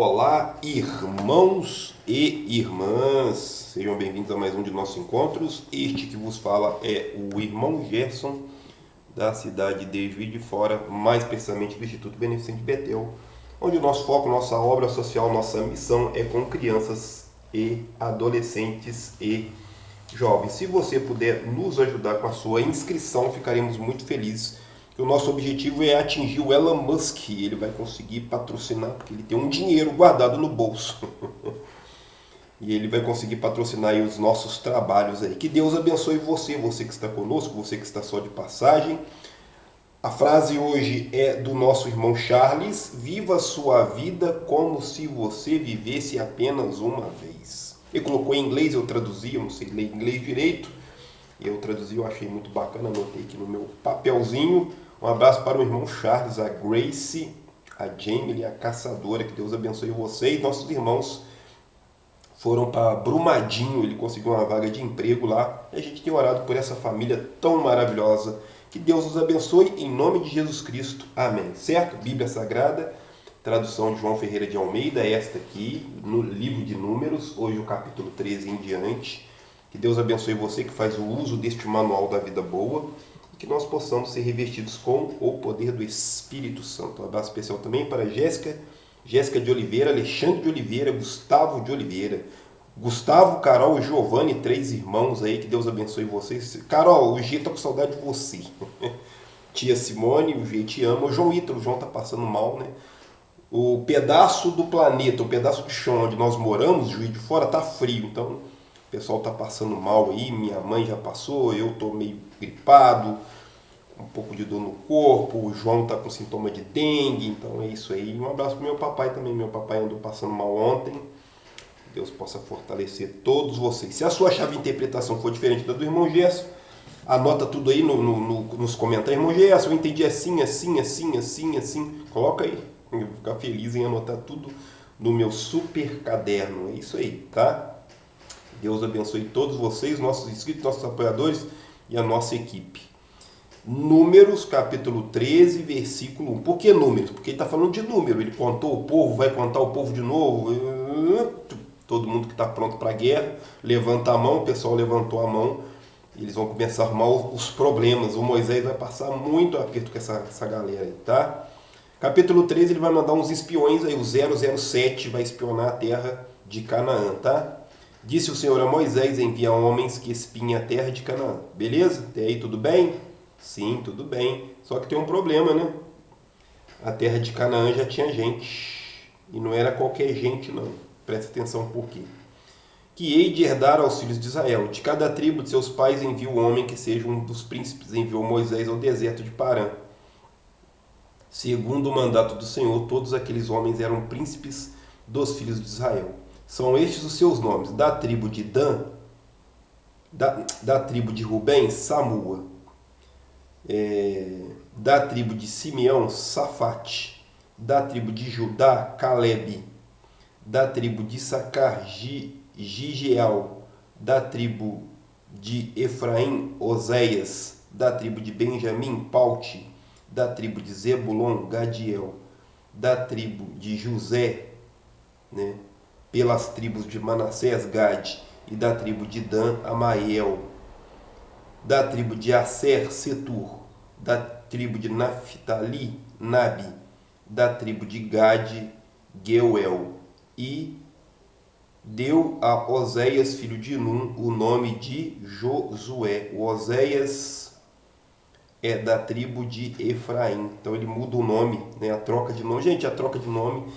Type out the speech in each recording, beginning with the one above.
Olá, irmãos e irmãs, sejam bem-vindos a mais um de nossos encontros. Este que vos fala é o irmão Gerson, da cidade de Juiz de Fora, mais precisamente do Instituto Beneficente Betel, onde o nosso foco, nossa obra social, nossa missão é com crianças e adolescentes e jovens. Se você puder nos ajudar com a sua inscrição, ficaremos muito felizes. O nosso objetivo é atingir o Elon Musk. Ele vai conseguir patrocinar, porque ele tem um dinheiro guardado no bolso. E ele vai conseguir patrocinar aí os nossos trabalhos aí. Que Deus abençoe você, você que está conosco, você que está só de passagem. A frase hoje é do nosso irmão Charles: viva a sua vida como se você vivesse apenas uma vez. Ele colocou em inglês, eu traduzi, eu não sei ler inglês direito. Eu traduzi, eu achei muito bacana, anotei aqui no meu papelzinho. Um abraço para o irmão Charles, a Grace, a Jamie, a caçadora. Que Deus abençoe vocês. Nossos irmãos foram para Brumadinho, ele conseguiu uma vaga de emprego lá. E a gente tem orado por essa família tão maravilhosa. Que Deus os abençoe em nome de Jesus Cristo. Amém. Certo? Bíblia Sagrada, tradução de João Ferreira de Almeida, esta aqui, no livro de Números, hoje o capítulo 13 em diante. Que Deus abençoe você que faz o uso deste manual da vida boa e que nós possamos ser revestidos com o poder do Espírito Santo. Um abraço especial também para Jéssica de Oliveira, Alexandre de Oliveira, Gustavo de Oliveira, Gustavo, Carol e Giovanni, 3 irmãos aí. Que Deus abençoe vocês. Carol, o G está com saudade de você. Tia Simone, o G te ama. O João Ítalo, o João está passando mal, né? O pedaço do planeta, o pedaço do chão onde nós moramos, Juiz de Fora, está frio, então o pessoal está passando mal aí, minha mãe já passou, eu estou meio gripado, um pouco de dor no corpo, o João está com sintoma de dengue, então é isso aí. Um abraço para meu papai também, meu papai andou passando mal ontem. Deus possa fortalecer todos vocês. Se a sua chave de interpretação for diferente da do irmão Gerson, anota tudo aí nos comentários. Irmão Gerson, eu entendi assim, assim, assim, assim, assim. Coloca aí, eu vou ficar feliz em anotar tudo no meu super caderno. É isso aí, tá? Deus abençoe todos vocês, nossos inscritos, nossos apoiadores e a nossa equipe. Números, capítulo 13, versículo 1. Por que números? Porque ele está falando de número. Ele contou o povo, vai contar o povo de novo. Todo mundo que está pronto para a guerra, levanta a mão. O pessoal levantou a mão. Eles vão começar a arrumar os problemas. O Moisés vai passar muito aperto com essa galera aí, tá? Capítulo 13, ele vai mandar uns espiões aí. O 007 vai espionar a terra de Canaã, tá? Disse o Senhor a Moisés: envia homens que espiem a terra de Canaã. Beleza? Até aí tudo bem? Sim, tudo bem. Só que tem um problema, né? A terra de Canaã já tinha gente. E não era qualquer gente, não. Presta atenção por quê. Que hei de herdar aos filhos de Israel. De cada tribo de seus pais envia o homem que seja um dos príncipes. Enviou Moisés ao deserto de Parã. Segundo o mandato do Senhor, todos aqueles homens eram príncipes dos filhos de Israel. São estes os seus nomes: da tribo de Dan, da tribo de Rubem, Samua, da tribo de Simeão, Safate, da tribo de Judá, Calebe, da tribo de Issacar, Gigeel, da tribo de Efraim, Oséias, da tribo de Benjamim, Paute, da tribo de Zebulon, Gadiel, da tribo de José, né? Pelas tribos de Manassés, Gade, e da tribo de Dan, Amael, da tribo de Asser, Setur, da tribo de Naphtali, Nabi, da tribo de Gade, Geuel, e deu a Oséias, filho de Num, o nome de Josué. O Oséias é da tribo de Efraim, então ele muda o nome, né? A troca de nome. Gente, a troca de nome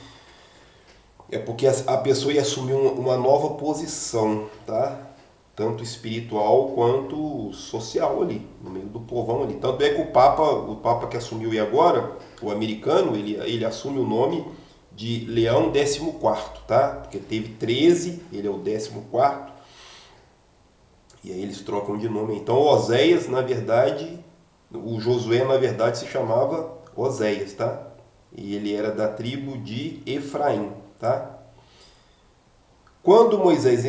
é porque a pessoa ia assumir uma nova posição, tá? Tanto espiritual quanto social ali, no meio do povão ali. Tanto é que o Papa que assumiu aí agora, o americano, ele assume o nome de Leão 14º, tá? Porque teve 13, ele é o 14º, e aí eles trocam de nome. Então Oséias, na verdade, o Josué, na verdade, se chamava Oséias, tá? E ele era da tribo de Efraim. Tá? Quando Moisés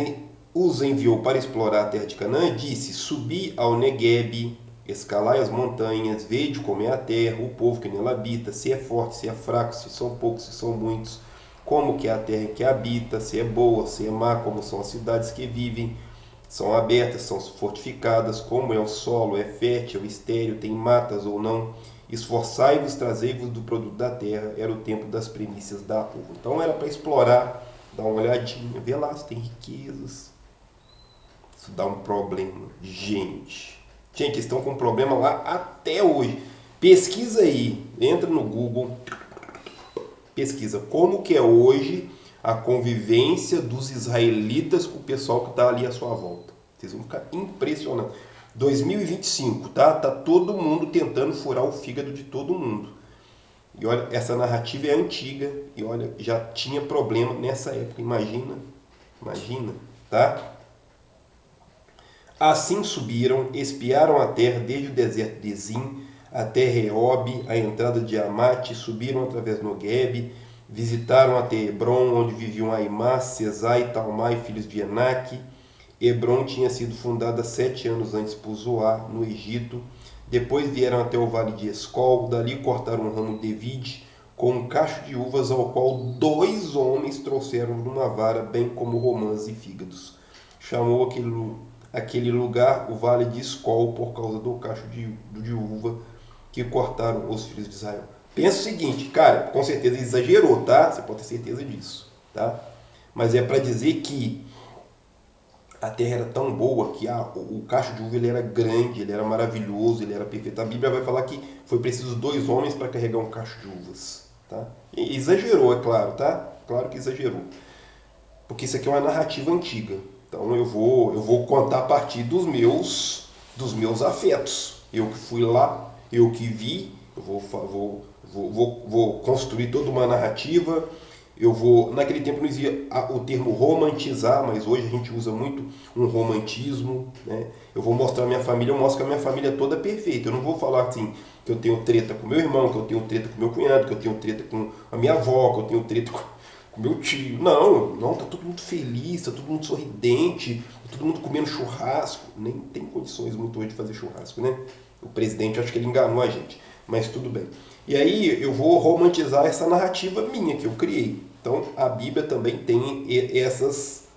os enviou para explorar a terra de Canaã, disse: subi ao Neguebe, escalai as montanhas, vede como é a terra, o povo que nela habita, se é forte, se é fraco, se são poucos, se são muitos. como que é a terra que habita, se é boa, se é má, como são as cidades que vivem, são abertas, são fortificadas, como é o solo, é fértil, estéril, tem matas ou não. Esforçai-vos, trazei-vos do produto da terra, era o tempo das primícias da uva. Então era para explorar, dar uma olhadinha, ver lá se tem riquezas. Isso dá um problema, gente. Gente, estão com um problema lá até hoje. Pesquisa aí, entra no Google, pesquisa como que é hoje a convivência dos israelitas com o pessoal que está ali à sua volta. Vocês vão ficar impressionados. 2025, tá? Tá todo mundo tentando furar o fígado de todo mundo. E olha, essa narrativa é antiga e olha, já tinha problema nessa época. Imagina, tá? Assim subiram, espiaram a terra desde o deserto de Zim até Reob, a entrada de Amate, subiram através do Noguebe, visitaram até Hebron, onde viviam Aimás, Sesai, Talmai, filhos de Enaque. Hebron tinha sido fundada 7 anos antes por Zoar, no Egito. Depois vieram até o vale de Escol, dali cortaram um ramo de vide com um cacho de uvas, ao qual 2 homens trouxeram numa vara, bem como romãs e fígados. Chamou aquele lugar o vale de Escol por causa do cacho de uva que cortaram os filhos de Israel. Pensa o seguinte, cara, com certeza exagerou, tá? Você pode ter certeza disso, tá? Mas é para dizer que a terra era tão boa que o cacho de uva ele era grande, ele era maravilhoso, ele era perfeito. A Bíblia vai falar que foi preciso 2 homens para carregar um cacho de uvas, tá? E exagerou, é claro, tá? Claro que exagerou. Porque isso aqui é uma narrativa antiga. Então eu vou contar a partir dos meus afetos. Eu que fui lá, eu que vi, eu vou construir toda uma narrativa. Naquele tempo não existia o termo romantizar, mas hoje a gente usa muito um romantismo, né? Eu vou mostrar a minha família, eu mostro que a minha família é toda perfeita. Eu não vou falar assim que eu tenho treta com meu irmão, que eu tenho treta com meu cunhado, que eu tenho treta com a minha avó, que eu tenho treta com meu tio. Não, tá todo mundo feliz, tá todo mundo sorridente, tá todo mundo comendo churrasco. Nem tem condições muito hoje de fazer churrasco, né? O presidente, acho que ele enganou a gente, mas tudo bem. E aí eu vou romantizar essa narrativa minha que eu criei. Então a Bíblia também tem esses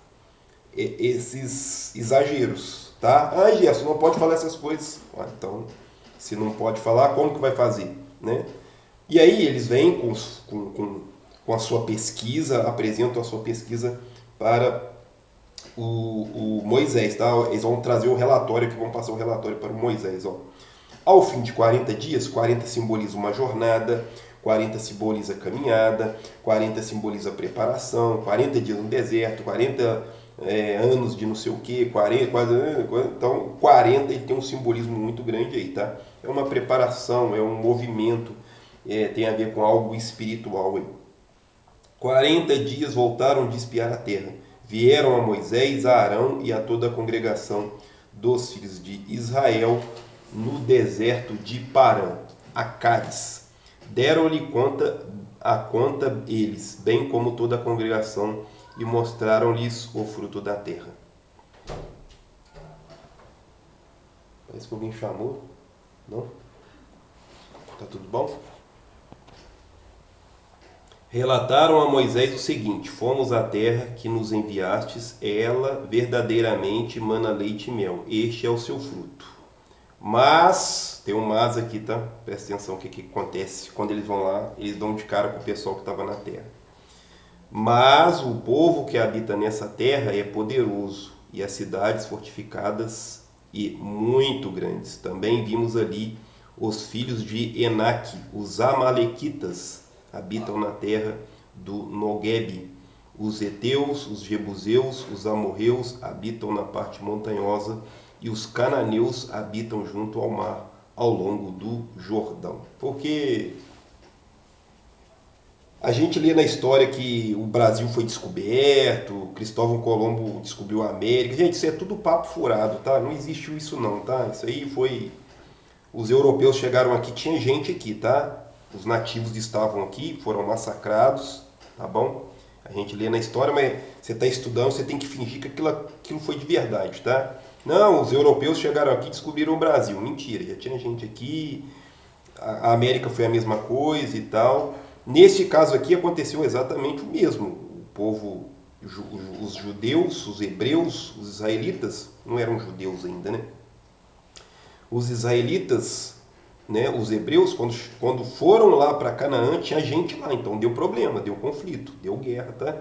exageros, tá? Ah, Gerson, não pode falar essas coisas. Então, se não pode falar, como que vai fazer, né? E aí eles vêm com a sua pesquisa, apresentam a sua pesquisa para o Moisés, tá? Eles vão trazer o relatório, que vão passar o relatório para o Moisés, ó. Ao fim de 40 dias, 40 simboliza uma jornada, 40 simboliza caminhada, 40 simboliza preparação, 40 dias no deserto, 40 anos de não sei o que, 40, então 40 ele tem um simbolismo muito grande aí, tá? É uma preparação, é um movimento, tem a ver com algo espiritual aí. 40 dias voltaram de espiar a terra, vieram a Moisés, a Arão e a toda a congregação dos filhos de Israel, no deserto de Parã, a Cádiz. Deram-lhe a conta eles, bem como toda a congregação, e mostraram-lhes o fruto da terra. Parece que alguém chamou. Não? Tá tudo bom? Relataram a Moisés o seguinte: fomos à terra que nos enviastes, ela verdadeiramente mana leite e mel. Este é o seu fruto. Mas, tem um mas aqui, tá? Presta atenção o que acontece. Quando eles vão lá, eles dão de cara com o pessoal que estava na terra. Mas o povo que habita nessa terra é poderoso, e as cidades fortificadas e muito grandes. Também vimos ali os filhos de Enaque, os amalequitas, habitam na terra do Noguebe. Os heteus, os jebuseus, os amorreus habitam na parte montanhosa, e os cananeus habitam junto ao mar, ao longo do Jordão. Porque a gente lê na história que o Brasil foi descoberto, Cristóvão Colombo descobriu a América. Gente, isso é tudo papo furado, tá? Não existiu isso não, tá? Isso aí foi... Os europeus chegaram aqui, tinha gente aqui, tá? Os nativos estavam aqui, foram massacrados, tá bom? A gente lê na história, mas você está estudando, você tem que fingir que aquilo foi de verdade, tá? Não, os europeus chegaram aqui e descobriram o Brasil. Mentira, já tinha gente aqui, a América foi a mesma coisa e tal, Neste caso aqui aconteceu exatamente o mesmo. O povo, os judeus, os hebreus, os israelitas, não eram judeus ainda, né? Os israelitas, né, os hebreus, quando foram lá para Canaã, tinha gente lá, então deu problema, deu conflito, deu guerra, tá?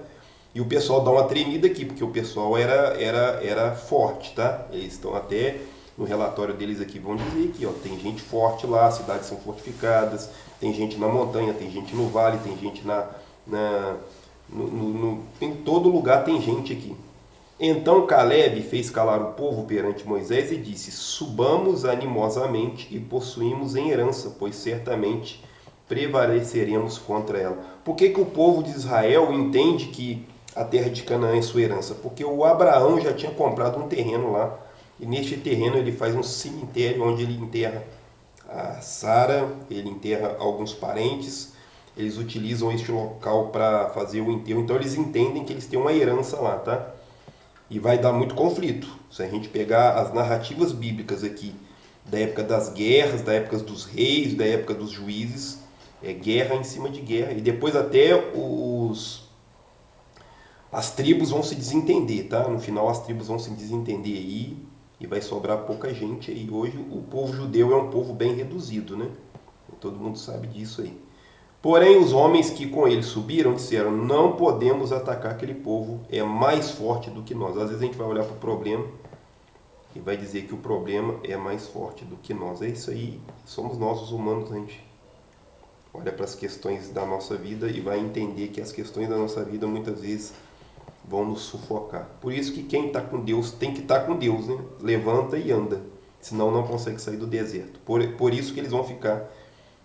E o pessoal dá uma tremida aqui, porque o pessoal era forte, tá? Eles estão até, no relatório deles aqui, vão dizer que ó, tem gente forte lá, as cidades são fortificadas, tem gente na montanha, tem gente no vale, tem gente em todo lugar tem gente aqui. Então Caleb fez calar o povo perante Moisés e disse: subamos animosamente e possuímos em herança, pois certamente prevaleceremos contra ela. Por que o povo de Israel entende que a terra de Canaã é sua herança? Porque o Abraão já tinha comprado um terreno lá, e neste terreno ele faz um cemitério onde ele enterra a Sara, ele enterra alguns parentes. Eles utilizam este local para fazer o enterro, então eles entendem que eles têm uma herança lá, tá? E vai dar muito conflito. Se a gente pegar as narrativas bíblicas aqui, da época das guerras, da época dos reis, da época dos juízes, é guerra em cima de guerra. E depois até as tribos vão se desentender, tá? No final as tribos vão se desentender aí e vai sobrar pouca gente aí. Hoje o povo judeu é um povo bem reduzido, né? Todo mundo sabe disso aí. Porém, os homens que com ele subiram disseram: não podemos atacar aquele povo, é mais forte do que nós. Às vezes a gente vai olhar para o problema e vai dizer que o problema é mais forte do que nós. É isso aí, somos nós os humanos, a gente olha para as questões da nossa vida e vai entender que as questões da nossa vida muitas vezes vão nos sufocar. Por isso que quem está com Deus tem que estar com Deus, né? Levanta e anda, senão não consegue sair do deserto. Por isso que eles vão ficar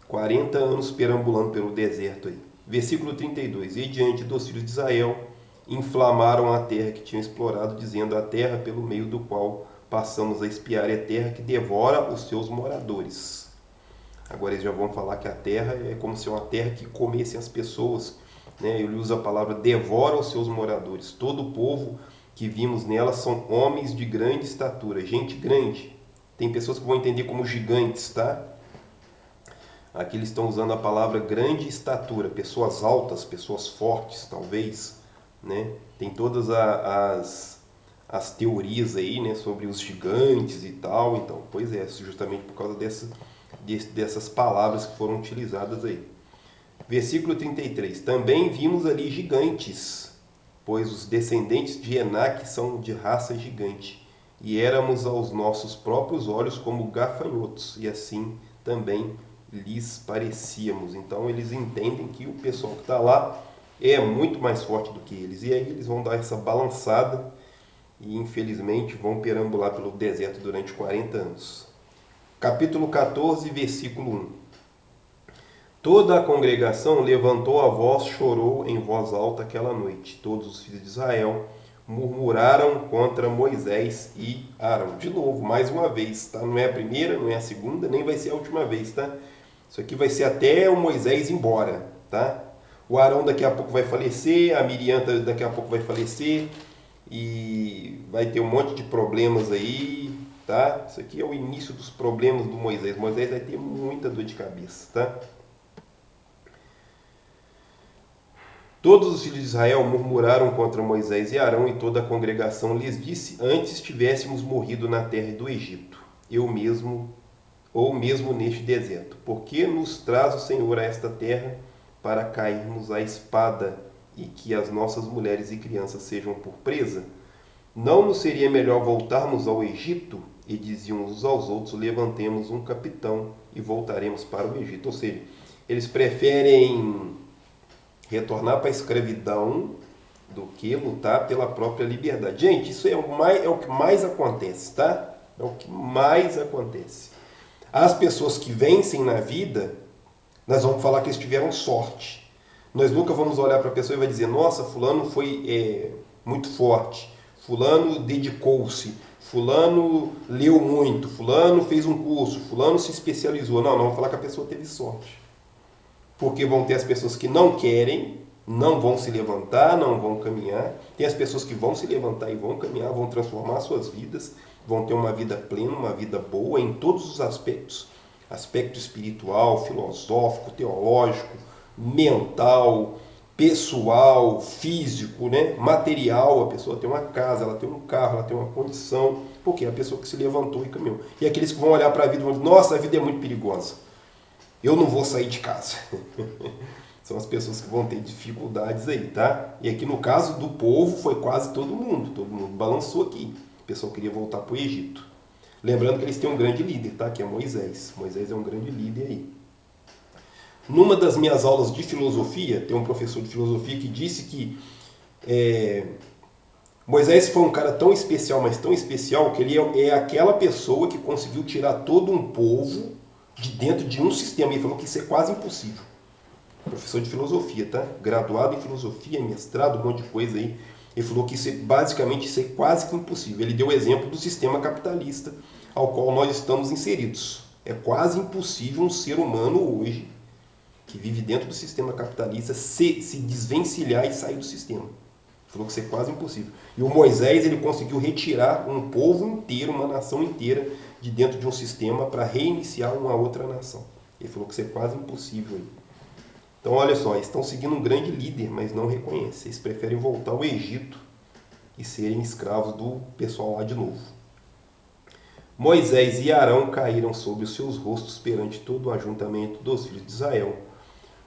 40 anos perambulando pelo deserto aí. Versículo 32. E diante dos filhos de Israel, inflamaram a terra que tinham explorado, dizendo: a terra pelo meio do qual passamos a espiar é terra que devora os seus moradores. Agora eles já vão falar que a terra é como se uma terra que comesse as pessoas, né? Ele usa a palavra devora os seus moradores. Todo o povo que vimos nela são homens de grande estatura, gente grande. Tem pessoas que vão entender como gigantes, tá? Aqui eles estão usando a palavra grande estatura, pessoas altas, pessoas fortes, talvez, né? Tem todas as teorias aí, né, sobre os gigantes e tal. Então, pois é, justamente por causa dessas palavras que foram utilizadas aí. Versículo 33. Também vimos ali gigantes, pois os descendentes de Enaque são de raça gigante, e éramos aos nossos próprios olhos como gafanhotos, e assim também lhes parecíamos. Então eles entendem que o pessoal que está lá é muito mais forte do que eles. E aí eles vão dar essa balançada e infelizmente vão perambular pelo deserto durante 40 anos. Capítulo 14, versículo 1. Toda a congregação levantou a voz, chorou em voz alta aquela noite. Todos os filhos de Israel murmuraram contra Moisés e Arão. De novo, mais uma vez, tá? Não é a primeira, não é a segunda, nem vai ser a última vez, tá? Isso aqui vai ser até o Moisés ir embora, tá? O Arão daqui a pouco vai falecer, a Miriam daqui a pouco vai falecer e vai ter um monte de problemas aí, tá? Isso aqui é o início dos problemas do Moisés. Moisés vai ter muita dor de cabeça, tá? Todos os filhos de Israel murmuraram contra Moisés e Arão, e toda a congregação lhes disse: antes tivéssemos morrido na terra do Egito, ou mesmo neste deserto. Por que nos traz o Senhor a esta terra para cairmos à espada e que as nossas mulheres e crianças sejam por presa? Não nos seria melhor voltarmos ao Egito? E diziam uns aos outros: levantemos um capitão e voltaremos para o Egito. Ou seja, eles preferem retornar para a escravidão do que lutar pela própria liberdade. Gente, isso é o que mais acontece, tá? É o que mais acontece. As pessoas que vencem na vida, nós vamos falar que eles tiveram sorte. Nós nunca vamos olhar para a pessoa e vai dizer: nossa, fulano foi muito forte, fulano dedicou-se, fulano leu muito, fulano fez um curso, fulano se especializou. Não, vamos falar que a pessoa teve sorte. Porque vão ter as pessoas que não querem, não vão se levantar, não vão caminhar. Tem as pessoas que vão se levantar e vão caminhar, vão transformar suas vidas, vão ter uma vida plena, uma vida boa em todos os aspectos. Aspecto espiritual, filosófico, teológico, mental, pessoal, físico, né? Material. A pessoa tem uma casa, ela tem um carro, ela tem uma condição, porque é a pessoa que se levantou e caminhou. E aqueles que vão olhar para a vida e vão dizer, nossa, a vida é muito perigosa, eu não vou sair de casa. São as pessoas que vão ter dificuldades aí, tá? E aqui no caso do povo foi quase todo mundo balançou aqui. O pessoal queria voltar para o Egito. Lembrando que eles têm um grande líder, tá? Que é Moisés. Moisés é um grande líder aí. Numa das minhas aulas de filosofia, tem um professor de filosofia que disse que Moisés foi um cara tão especial, mas tão especial, que ele é aquela pessoa que conseguiu tirar todo um povo de dentro de um sistema. Ele falou que isso é quase impossível. Professor de filosofia, tá? Graduado em filosofia, mestrado, um monte de coisa aí. Ele falou que basicamente isso é quase que impossível. Ele deu o exemplo do sistema capitalista ao qual nós estamos inseridos. É quase impossível um ser humano hoje, que vive dentro do sistema capitalista, se desvencilhar e sair do sistema. Ele falou que isso é quase impossível. E o Moisés, ele conseguiu retirar um povo inteiro, uma nação inteira, de dentro de um sistema para reiniciar uma outra nação. Ele falou que isso é quase impossível aí. Então, olha só, eles estão seguindo um grande líder, mas não reconhecem. Eles preferem voltar ao Egito e serem escravos do pessoal lá de novo. Moisés e Arão caíram sobre os seus rostos perante todo o ajuntamento dos filhos de Israel.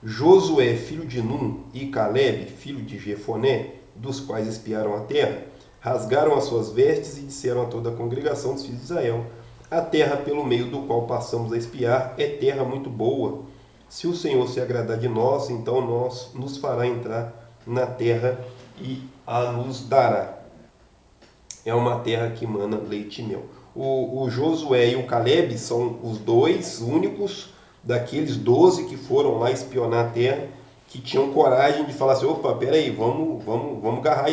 Josué, filho de Num, e Caleb, filho de Jefoné, dos quais espiaram a terra, rasgaram as suas vestes e disseram a toda a congregação dos filhos de Israel: a terra pelo meio do qual passamos a espiar é terra muito boa. Se o Senhor se agradar de nós, então nos fará entrar na terra e a nos dará. É uma terra que mana leite e mel. O Josué e o Caleb são os dois únicos daqueles 12 que foram lá espionar a terra, que tinham coragem de falar assim, opa, peraí, vamos agarrar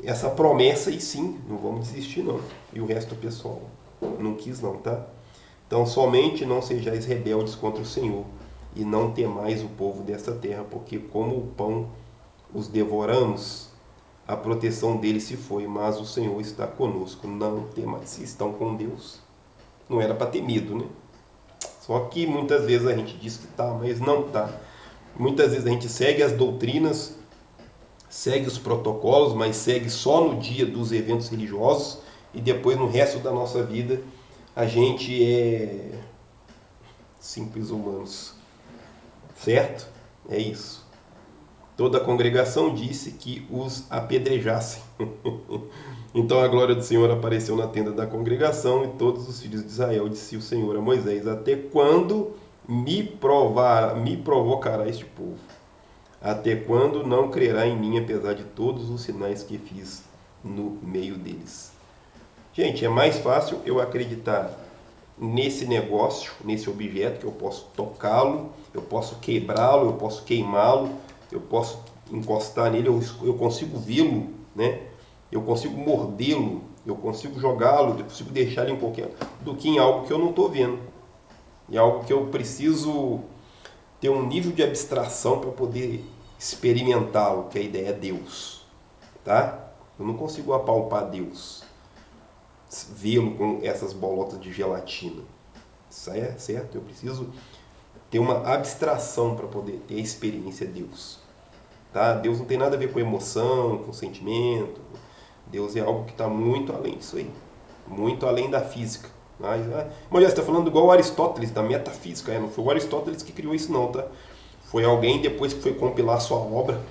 essa promessa e sim, não vamos desistir não. E o resto do pessoal não quis não, tá? Então, somente não sejais rebeldes contra o Senhor, e não temais o povo desta terra, porque como o pão os devoramos, a proteção deles se foi, mas o Senhor está conosco. Não temais. Se estão com Deus, não era para ter medo, né? Só que muitas vezes a gente diz que tá, mas não tá. Muitas vezes a gente segue as doutrinas, segue os protocolos, mas segue só no dia dos eventos religiosos e depois no resto da nossa vida a gente é simples humanos. Certo? É isso. Toda a congregação disse que os apedrejassem. Então a glória do Senhor apareceu na tenda da congregação e todos os filhos de Israel disse o Senhor a Moisés: até quando me provocará este povo? Até quando não crerá em mim, apesar de todos os sinais que fiz no meio deles? Gente, é mais fácil eu acreditar nesse negócio, nesse objeto, que eu posso tocá-lo, eu posso quebrá-lo, eu posso queimá-lo, eu posso encostar nele, eu consigo vê-lo, né? Eu consigo mordê-lo, eu consigo jogá-lo, eu consigo deixar ele em qualquer... do que em algo que eu não estou vendo. Em algo que eu preciso ter um nível de abstração para poder experimentá-lo, que a ideia é Deus. Tá? Eu não consigo apalpar Deus, vê-lo com essas bolotas de gelatina. Certo? Eu preciso ter uma abstração para poder ter a experiência de Deus. Tá? Deus não tem nada a ver com emoção, com sentimento. Deus é algo que está muito além disso aí. Muito além da física. Mas você está falando igual o Aristóteles, da metafísica. Não foi o Aristóteles que criou isso não, tá? Foi alguém, depois que foi compilar sua obra,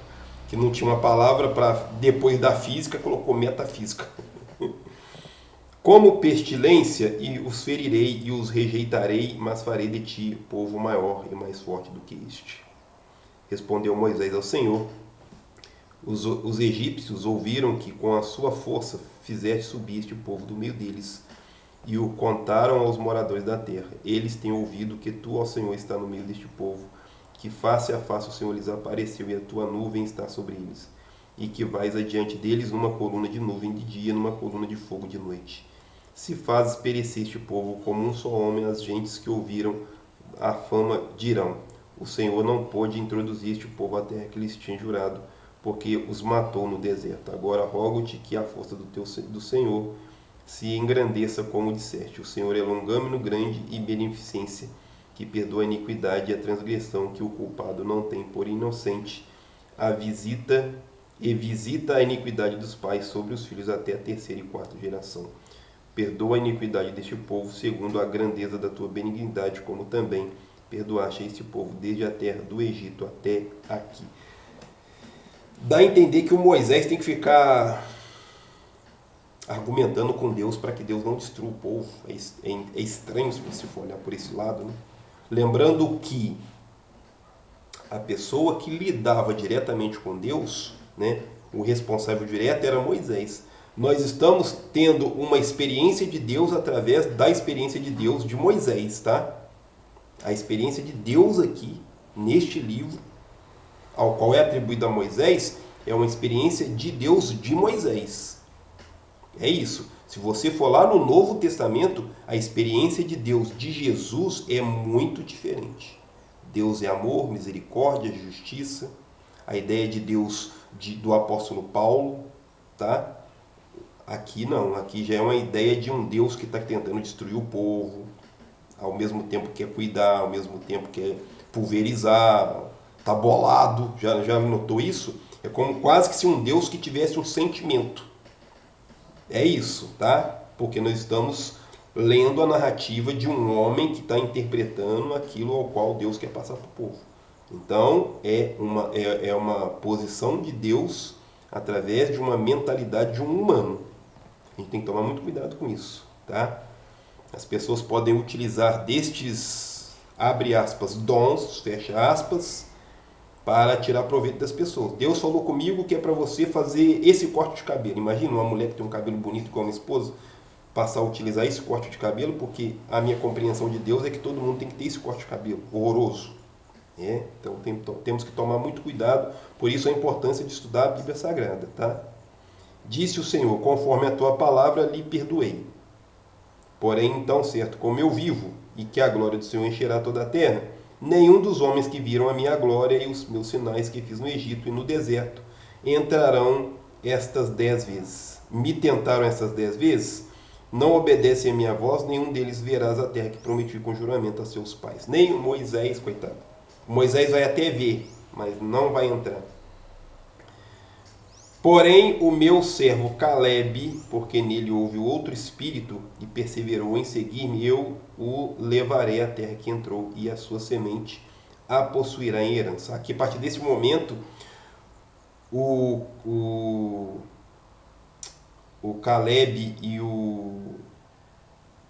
que não tinha uma palavra para depois da física, colocou metafísica. Como pestilência, e os ferirei e os rejeitarei, mas farei de ti povo maior e mais forte do que este. Respondeu Moisés ao Senhor: os egípcios ouviram que com a sua força fizeste subir este povo do meio deles, e o contaram aos moradores da terra. Eles têm ouvido que tu, ó Senhor, está no meio deste povo, que face a face o Senhor lhes apareceu, e a tua nuvem está sobre eles, e que vais adiante deles numa coluna de nuvem de dia, numa coluna de fogo de noite. Se fazes perecer este povo como um só homem, as gentes que ouviram a fama dirão: o Senhor não pôde introduzir este povo à terra que lhes tinha jurado, porque os matou no deserto. Agora rogo-te que a força do Senhor se engrandeça como disseste. O Senhor é longâmino, grande e beneficência, que perdoa a iniquidade e a transgressão que o culpado não tem por inocente, visita a iniquidade dos pais sobre os filhos até a terceira e quarta geração. Perdoa a iniquidade deste povo segundo a grandeza da tua benignidade, como também perdoaste a este povo desde a terra do Egito até aqui. Dá a entender que o Moisés tem que ficar argumentando com Deus para que Deus não destrua o povo. É estranho se você for olhar por esse lado, né? Lembrando que a pessoa que lidava diretamente com Deus, né, o responsável direto era Moisés. Nós estamos tendo uma experiência de Deus através da experiência de Deus de Moisés, tá? A experiência de Deus aqui, neste livro, ao qual é atribuída a Moisés, é uma experiência de Deus de Moisés. É isso. Se você for lá no Novo Testamento, a experiência de Deus de Jesus é muito diferente. Deus é amor, misericórdia, justiça. A ideia de Deus do apóstolo Paulo, tá? Aqui não, aqui já é uma ideia de um Deus que está tentando destruir o povo, ao mesmo tempo que quer cuidar, ao mesmo tempo que quer pulverizar, está bolado. Já notou isso? É como quase que se um Deus que tivesse um sentimento. É isso, tá? Porque nós estamos lendo a narrativa de um homem que está interpretando aquilo ao qual Deus quer passar para o povo. Então, é uma posição de Deus através de uma mentalidade de um humano. A gente tem que tomar muito cuidado com isso, tá? As pessoas podem utilizar destes, abre aspas, dons, fecha aspas, para tirar proveito das pessoas. Deus falou comigo que é para você fazer esse corte de cabelo. Imagina uma mulher que tem um cabelo bonito igual a minha esposa, passar a utilizar esse corte de cabelo, porque a minha compreensão de Deus é que todo mundo tem que ter esse corte de cabelo, horroroso. Então temos que tomar muito cuidado, por isso a importância de estudar a Bíblia Sagrada, tá? Disse o Senhor, conforme a tua palavra lhe perdoei. Porém, então, certo, como eu vivo, e que a glória do Senhor encherá toda a terra, nenhum dos homens que viram a minha glória e os meus sinais que fiz no Egito e no deserto entrarão estas 10 vezes. Me tentaram estas 10 vezes, não obedecem a minha voz, nenhum deles verás a terra que prometi com juramento a seus pais. Nem o Moisés, coitado. Moisés vai até ver, mas não vai entrar. Porém, o meu servo Caleb, porque nele houve outro espírito e perseverou em seguir-me, eu o levarei à terra que entrou e a sua semente a possuirá em herança. Aqui, a partir desse momento, o Caleb e o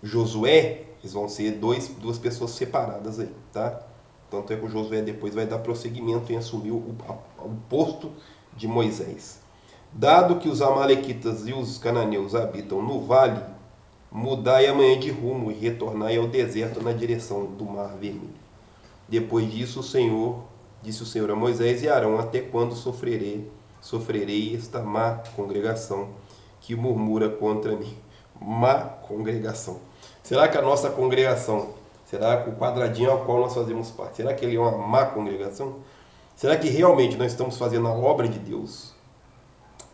Josué, eles vão ser duas pessoas separadas aí, tá? Tanto é que o Josué depois vai dar prosseguimento em assumir o posto de Moisés. Dado que os amalequitas e os cananeus habitam no vale, mudai amanhã de rumo e retornai ao deserto na direção do Mar Vermelho. Depois disso, disse o Senhor a Moisés e Arão, até quando sofrerei esta má congregação que murmura contra mim? Má congregação. Será que a nossa congregação, será que o quadradinho ao qual nós fazemos parte, será que ele é uma má congregação? Será que realmente nós estamos fazendo a obra de Deus?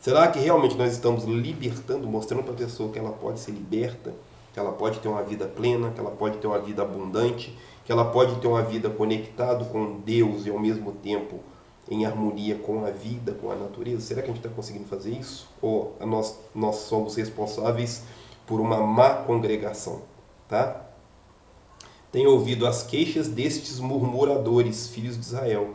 Será que realmente nós estamos libertando, mostrando para a pessoa que ela pode ser liberta, que ela pode ter uma vida plena, que ela pode ter uma vida abundante, que ela pode ter uma vida conectada com Deus e ao mesmo tempo em harmonia com a vida, com a natureza? Será que a gente está conseguindo fazer isso? Ou nós somos responsáveis por uma má congregação? Tá? Tenho ouvido as queixas destes murmuradores, filhos de Israel.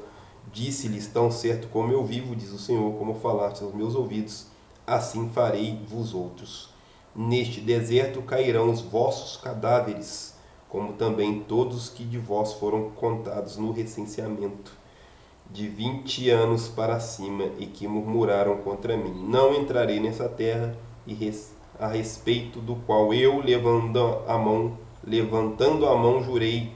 Disse-lhes, tão certo como eu vivo, diz o Senhor, como falaste aos meus ouvidos, assim farei vos outros. Neste deserto cairão os vossos cadáveres, como também todos que de vós foram contados no recenseamento, de 20 anos para cima, e que murmuraram contra mim. Não entrarei nessa terra, a respeito do qual eu, levantando a mão, jurei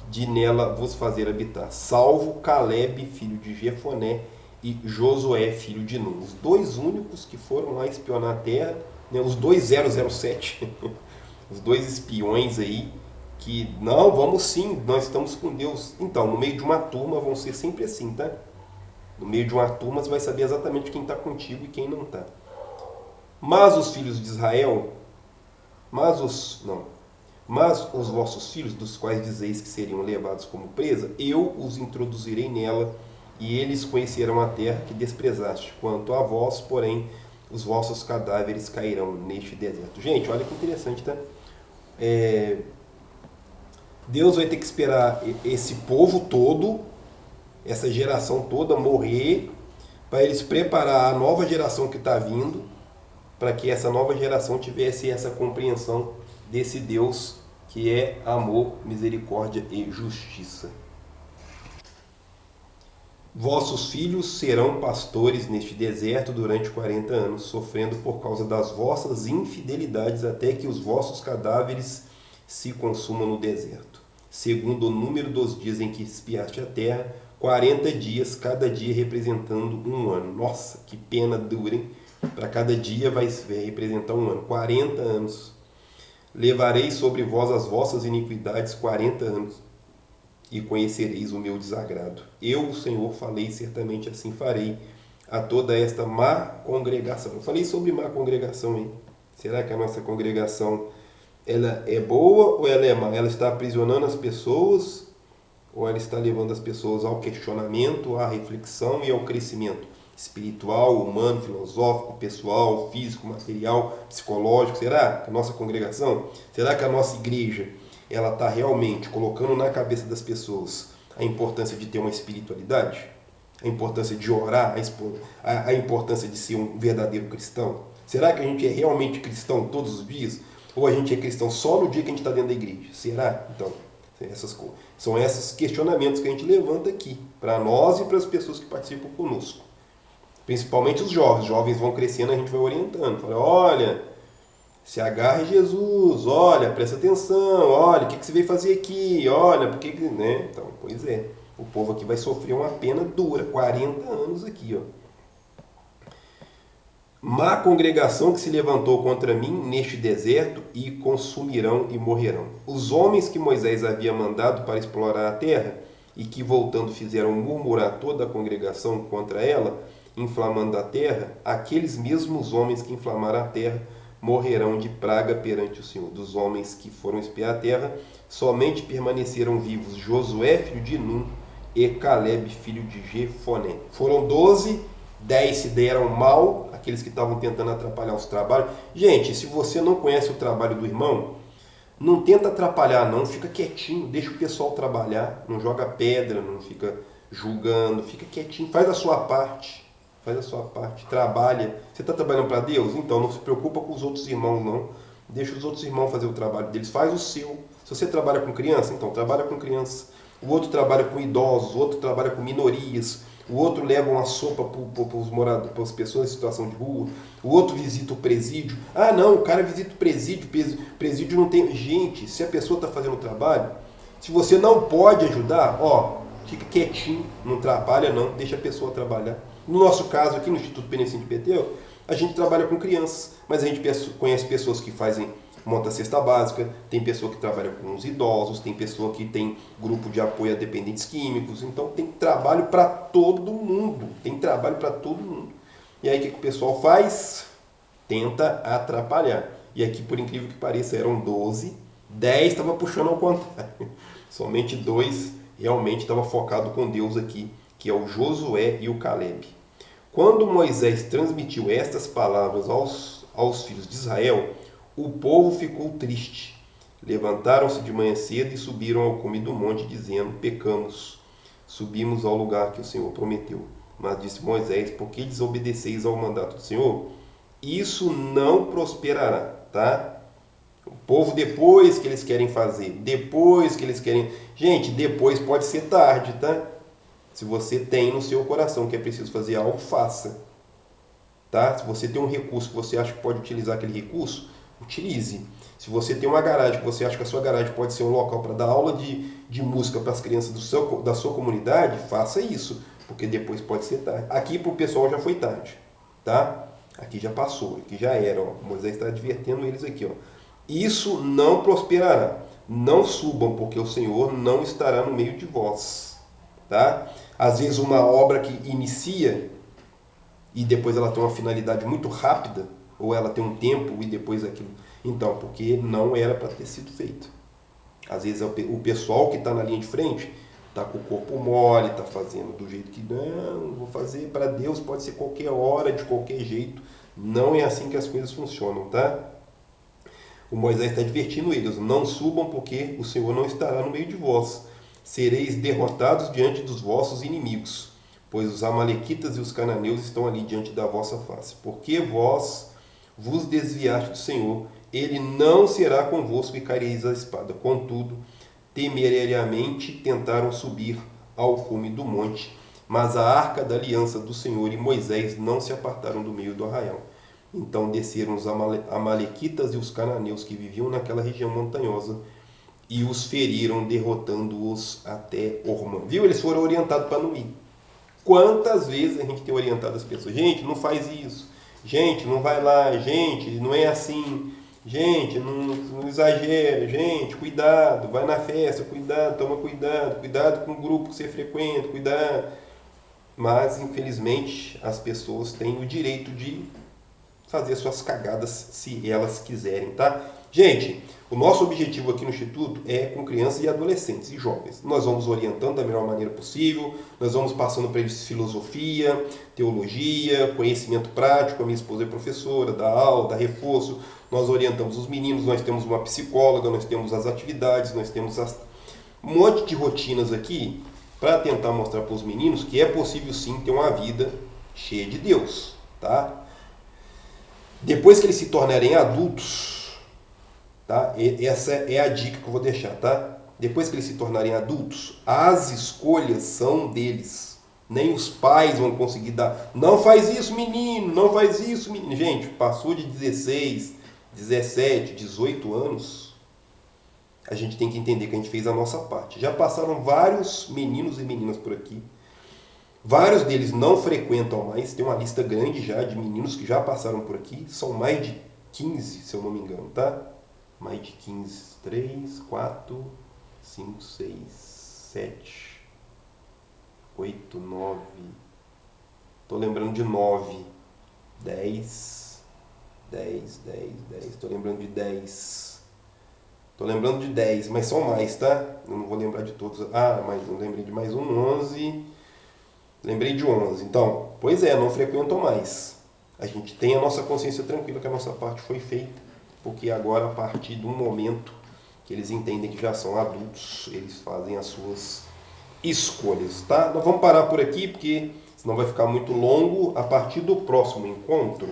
de nela vos fazer habitar, salvo Caleb, filho de Jefoné, e Josué, filho de Nun. Os dois únicos que foram lá espionar a terra, né, os dois 007, os dois espiões aí, que, não, vamos sim, nós estamos com Deus. Então, no meio de uma turma vão ser sempre assim, tá? No meio de uma turma você vai saber exatamente quem está contigo e quem não está. Mas os filhos de Israel, Mas os vossos filhos, dos quais dizeis que seriam levados como presa, eu os introduzirei nela, e eles conhecerão a terra que desprezaste. Quanto a vós, porém, os vossos cadáveres cairão neste deserto. Gente, olha que interessante, tá? Deus vai ter que esperar esse povo todo, essa geração toda morrer, para eles preparar a nova geração que está vindo, para que essa nova geração tivesse essa compreensão desse Deus que é amor, misericórdia e justiça. Vossos filhos serão pastores neste deserto durante 40 anos, sofrendo por causa das vossas infidelidades, até que os vossos cadáveres se consumam no deserto. Segundo o número dos dias em que espiaste a terra, 40 dias, cada dia representando um ano. Nossa, que pena dura, hein? Para cada dia vai representar um ano. 40 anos. Levarei sobre vós as vossas iniquidades 40 anos, e conhecereis o meu desagrado. Eu, o Senhor, falei, certamente assim farei a toda esta má congregação. Eu falei sobre má congregação, hein? Será que a nossa congregação ela é boa ou ela é má? Ela está aprisionando as pessoas ou ela está levando as pessoas ao questionamento, à reflexão e ao crescimento espiritual, humano, filosófico, pessoal, físico, material, psicológico? Será que a nossa congregação, será que a nossa igreja, ela está realmente colocando na cabeça das pessoas a importância de ter uma espiritualidade? A importância de orar? A importância de ser um verdadeiro cristão? Será que a gente é realmente cristão todos os dias? Ou a gente é cristão só no dia que a gente está dentro da igreja? Será? Então, são esses questionamentos que a gente levanta aqui, para nós e para as pessoas que participam conosco. Principalmente os jovens. Os jovens vão crescendo, a gente vai orientando. Fala, olha, se agarre a Jesus, olha, presta atenção, olha, o que você veio fazer aqui, olha, por que, né? Então, pois é, o povo aqui vai sofrer uma pena dura, 40 anos aqui, ó. Má congregação que se levantou contra mim neste deserto, e consumirão e morrerão. Os homens que Moisés havia mandado para explorar a terra, e que voltando fizeram murmurar toda a congregação contra ela, inflamando a terra, aqueles mesmos homens que inflamaram a terra morrerão de praga perante o Senhor. Dos homens que foram espiar a terra, somente permaneceram vivos Josué, filho de Nun, e Caleb, filho de Jefoné. Foram 12, 10 se deram mal, aqueles que estavam tentando atrapalhar os trabalhos. Gente, se você não conhece o trabalho do irmão, não tenta atrapalhar não, fica quietinho, deixa o pessoal trabalhar, não joga pedra, não fica julgando, fica quietinho, faz a sua parte. Faz a sua parte, trabalha. Você está trabalhando para Deus? Então não se preocupa com os outros irmãos, não. Deixa os outros irmãos fazer o trabalho deles. Faz o seu. Se você trabalha com criança, então trabalha com crianças. O outro trabalha com idosos, o outro trabalha com minorias. O outro leva uma sopa para os moradores, para as pessoas em situação de rua. O outro visita o presídio. Ah, não, o cara visita o presídio. Presídio não tem... Gente, se a pessoa está fazendo o trabalho, se você não pode ajudar, ó, fica quietinho, não atrapalha não, deixa a pessoa trabalhar. No nosso caso aqui no Instituto Beneficente de Betel, a gente trabalha com crianças, mas a gente conhece pessoas que montam a cesta básica, tem pessoa que trabalha com os idosos, tem pessoa que tem grupo de apoio a dependentes químicos, então tem trabalho para todo mundo, E aí o que o pessoal faz? Tenta atrapalhar. E aqui, por incrível que pareça, eram 12, 10 estava puxando ao contrário. Somente 2 realmente estava focado com Deus aqui, que é o Josué e o Caleb. Quando Moisés transmitiu estas palavras aos filhos de Israel, o povo ficou triste. Levantaram-se de manhã cedo e subiram ao cume do monte, dizendo, pecamos, subimos ao lugar que o Senhor prometeu. Mas disse Moisés, por que desobedeceis ao mandato do Senhor? Isso não prosperará, tá? O povo, depois que eles querem fazer, Gente, depois pode ser tarde, tá? Se você tem no seu coração que é preciso fazer algo, faça. Tá? Se você tem um recurso que você acha que pode utilizar aquele recurso, utilize. Se você tem uma garagem, que você acha que a sua garagem pode ser um local para dar aula de música para as crianças da sua comunidade, faça isso, porque depois pode ser tarde. Aqui para o pessoal já foi tarde. Tá? Aqui já passou, aqui já era. Ó. Moisés está advertendo eles aqui. Ó. Isso não prosperará. Não subam, porque o Senhor não estará no meio de vós. Tá? Às vezes uma obra que inicia e depois ela tem uma finalidade muito rápida, ou ela tem um tempo e depois aquilo. Então, porque não era para ter sido feito. Às vezes o pessoal que está na linha de frente está com o corpo mole, está fazendo do jeito que não, vou fazer para Deus, pode ser qualquer hora, de qualquer jeito. Não é assim que as coisas funcionam, tá? O Moisés está advertindo eles, não subam porque o Senhor não estará no meio de vós. Sereis derrotados diante dos vossos inimigos, pois os amalequitas e os cananeus estão ali diante da vossa face. Porque vós vos desviaste do Senhor, ele não será convosco e caireis a espada. Contudo, temerariamente tentaram subir ao cume do monte, mas a arca da aliança do Senhor e Moisés não se apartaram do meio do arraial. Então desceram os amalequitas e os cananeus que viviam naquela região montanhosa e os feriram, derrotando-os até Ormã. Viu? Eles foram orientados para não ir. Quantas vezes a gente tem orientado as pessoas? Gente, não faz isso. Gente, não vai lá. Gente, não é assim. Gente, não exagera. Gente, cuidado. Vai na festa, cuidado, toma cuidado. Cuidado com o grupo que você frequenta, cuidado. Mas, infelizmente, as pessoas têm o direito de fazer suas cagadas se elas quiserem, tá? Gente, o nosso objetivo aqui no Instituto é com crianças e adolescentes e jovens. Nós vamos orientando da melhor maneira possível, nós vamos passando para eles filosofia, teologia, conhecimento prático. A minha esposa é professora, dá aula, dá reforço, nós orientamos os meninos, nós temos uma psicóloga, nós temos as atividades, nós temos um monte de rotinas aqui para tentar mostrar para os meninos que é possível sim ter uma vida cheia de Deus, tá? Depois que eles se tornarem adultos, tá? Essa é a dica que eu vou deixar, tá? Depois que eles se tornarem adultos, as escolhas são deles. Nem os pais vão conseguir dar. Não faz isso, menino, não faz isso, menino. Gente, passou de 16, 17, 18 anos, a gente tem que entender que a gente fez a nossa parte. Já passaram vários meninos e meninas por aqui. Vários deles não frequentam mais, tem uma lista grande já de meninos que já passaram por aqui, são mais de 15, se eu não me engano, tá? Mais de 15, 3, 4, 5, 6, 7, 8, 9, tô lembrando de 9, 10, 10, 10, 10, tô lembrando de 10, mas são mais, tá? Eu não vou lembrar de todos, mas não lembrei de mais um, 11... Lembrei de 11. Então, pois é, não frequentam mais. A gente tem a nossa consciência tranquila que a nossa parte foi feita, porque agora, a partir do momento que eles entendem que já são adultos, eles fazem as suas escolhas, tá? Nós vamos parar por aqui, porque senão vai ficar muito longo. A partir do próximo encontro,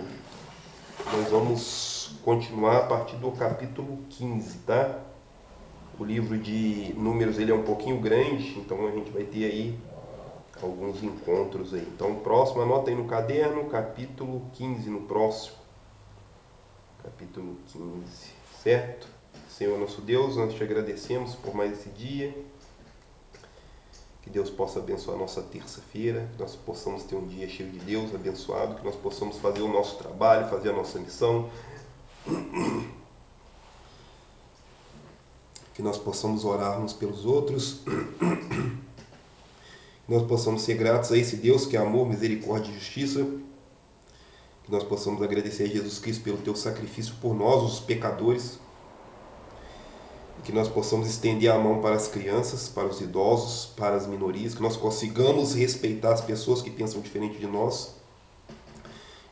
nós vamos continuar a partir do capítulo 15, tá? O livro de Números, ele é um pouquinho grande, então a gente vai ter aí alguns encontros aí. Então, próximo, anota aí no caderno, capítulo 15 no próximo. Capítulo 15, certo? Senhor nosso Deus, nós te agradecemos por mais esse dia. Que Deus possa abençoar a nossa terça-feira, que nós possamos ter um dia cheio de Deus, abençoado, que nós possamos fazer o nosso trabalho, fazer a nossa missão. Que nós possamos orar uns pelos outros. Que nós possamos ser gratos a esse Deus que é amor, misericórdia e justiça. Que nós possamos agradecer a Jesus Cristo pelo teu sacrifício por nós, os pecadores. E que nós possamos estender a mão para as crianças, para os idosos, para as minorias. Que nós consigamos respeitar as pessoas que pensam diferente de nós.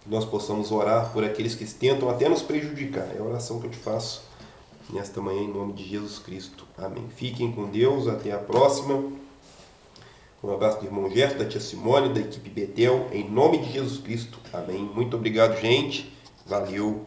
Que nós possamos orar por aqueles que tentam até nos prejudicar. É a oração que eu te faço nesta manhã em nome de Jesus Cristo. Amém. Fiquem com Deus. Até a próxima. Um abraço do irmão Gerson, da tia Simone, da equipe Betel, em nome de Jesus Cristo. Amém. Muito obrigado, gente. Valeu.